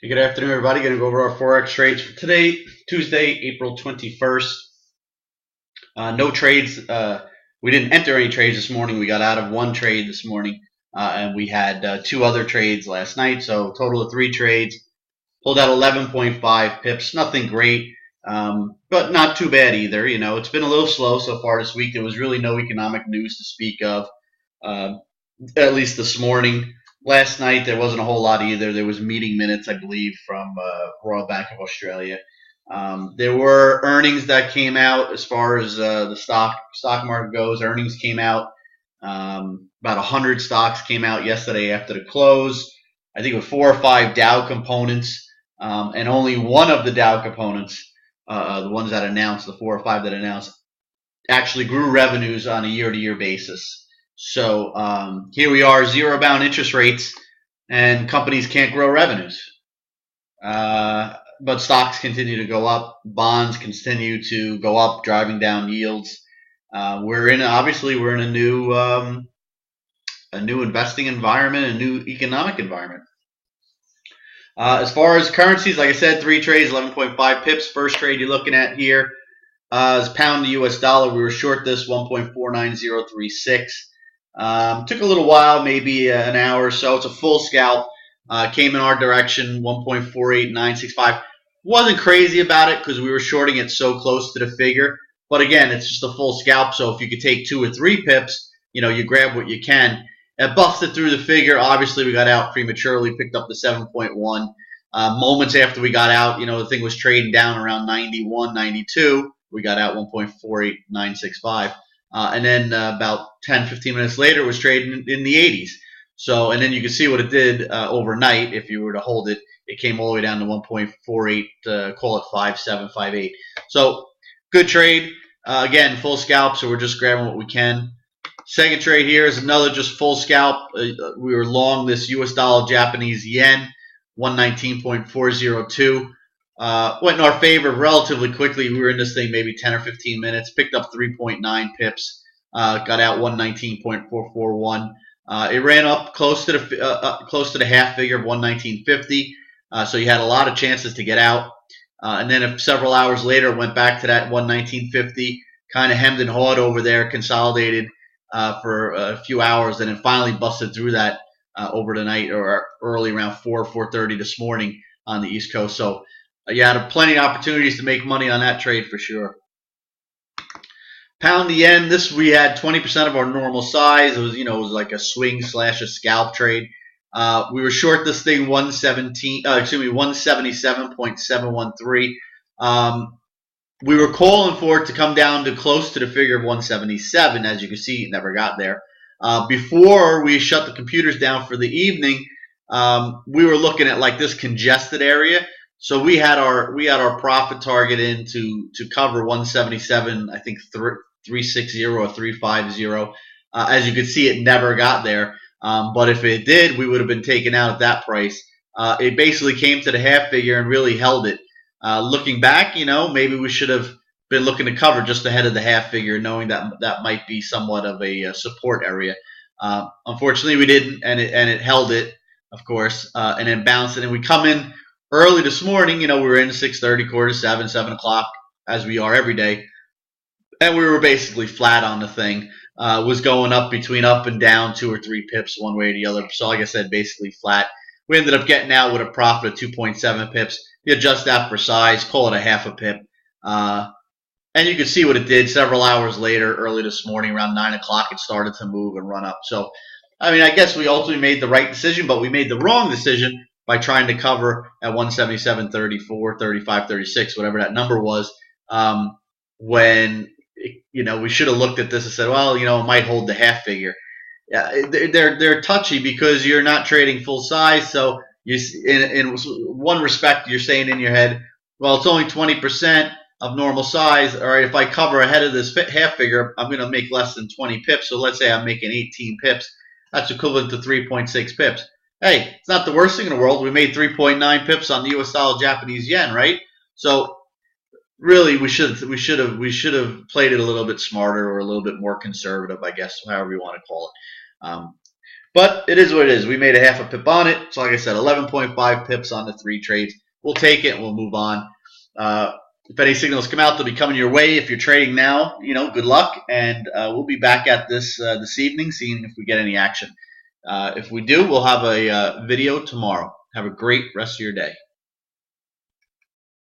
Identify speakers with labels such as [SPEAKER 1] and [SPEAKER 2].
[SPEAKER 1] Hey, good afternoon, everybody. Going to go over our Forex trades for today, Tuesday, April 21st. No trades. We didn't enter any trades this morning. We got out of one trade this morning, and we had two other trades last night. So total of three trades. Pulled out 11.5 pips. Nothing great, but not too bad either. You know, it's been a little slow so far this week. There was really no economic news to speak of, at least this morning. Last night there wasn't a whole lot either. There was meeting minutes, I believe, from Royal Bank of Australia. There were earnings that came out as far as the stock market goes. Earnings came out. About 100 stocks came out yesterday after the close. I think with 4 or 5 Dow components, and only one of the Dow components, the ones that announced, the 4 or 5 that announced, actually grew revenues on a year-to-year basis. So here we are, zero-bound interest rates, and companies can't grow revenues. But stocks continue to go up. Bonds continue to go up, driving down yields. We're in a new investing environment, a new economic environment. As far as currencies, like I said, 3 trades, 11.5 pips. First trade you're looking at here is pound to US dollar. We were short this 1.49036. Took a little while, maybe an hour or so. It's a full scalp. Came in our direction, 1.48965. Wasn't crazy about it because we were shorting it so close to the figure. But again, it's just a full scalp. So if you could take 2 or 3 pips, you grab what you can. It busted through the figure. Obviously, we got out prematurely, picked up the 7.1. Moments after we got out, the thing was trading down around 91, 92. We got out 1.48965. And then about 10, 15 minutes later, it was trading in the 80s. So, and then you can see what it did overnight. If you were to hold it, it came all the way down to 1.48, call it 5758. So, good trade. Again, full scalp, so we're just grabbing what we can. Second trade here is another just full scalp. We were long this US dollar Japanese yen, 119.402. Went in our favor relatively quickly. We were in this thing maybe 10 or 15 minutes. Picked up 3.9 pips. Got out 119.441. It ran up close to the half figure of 119.50. So you had a lot of chances to get out. And then several hours later, went back to that 119.50. Kind of hemmed and hawed over there, consolidated for a few hours, and then finally busted through that over the night or early around 4:30 this morning on the East Coast. So you had plenty of opportunities to make money on that trade for sure. Pound the yen. This we had 20% of our normal size. It was like a swing / a scalp trade. We were short this thing 177.713. We were calling for it to come down to close to the figure of 177. As you can see, it never got there. Before we shut the computers down for the evening, we were looking at like this congested area. So we had our profit target in to cover 177, I think 360 or 350. As you can see, it never got there. But if it did, we would have been taken out at that price. It basically came to the half figure and really held it. Looking back, maybe we should have been looking to cover just ahead of the half figure, knowing that might be somewhat of a support area. Unfortunately, we didn't, and it held it, of course, and then bounced it. And we come in early this morning. We were in 6:30, 6:45, 7 o'clock, as we are every day, and we were basically flat on the thing. Was going up between up and down 2 or 3 pips one way or the other. So like I said, basically flat. We ended up getting out with a profit of 2.7 pips. You adjust that for size, call it a half a pip. And you can see what it did several hours later, early this morning, around 9 o'clock, it started to move and run up. So, I guess we ultimately made the right decision, but we made the wrong decision by trying to cover at 177.34, 35, 36, whatever that number was, when we should have looked at this and said, well, it might hold the half figure. Yeah, they're touchy because you're not trading full size. So in one respect, you're saying in your head, well, it's only 20% of normal size. All right, if I cover ahead of this half figure, I'm going to make less than 20 pips. So let's say I'm making 18 pips. That's equivalent to 3.6 pips. Hey, it's not the worst thing in the world. We made 3.9 pips on the US dollar Japanese yen, right? So really, we should have played it a little bit smarter or a little bit more conservative, I guess, however you want to call it. But it is what it is. We made a half a pip on it. So like I said, 11.5 pips on the 3 trades. We'll take it and we'll move on. If any signals come out, they'll be coming your way. If you're trading now, good luck. And we'll be back at this this evening, seeing if we get any action. If we do, we'll have a video tomorrow. Have a great rest of your day.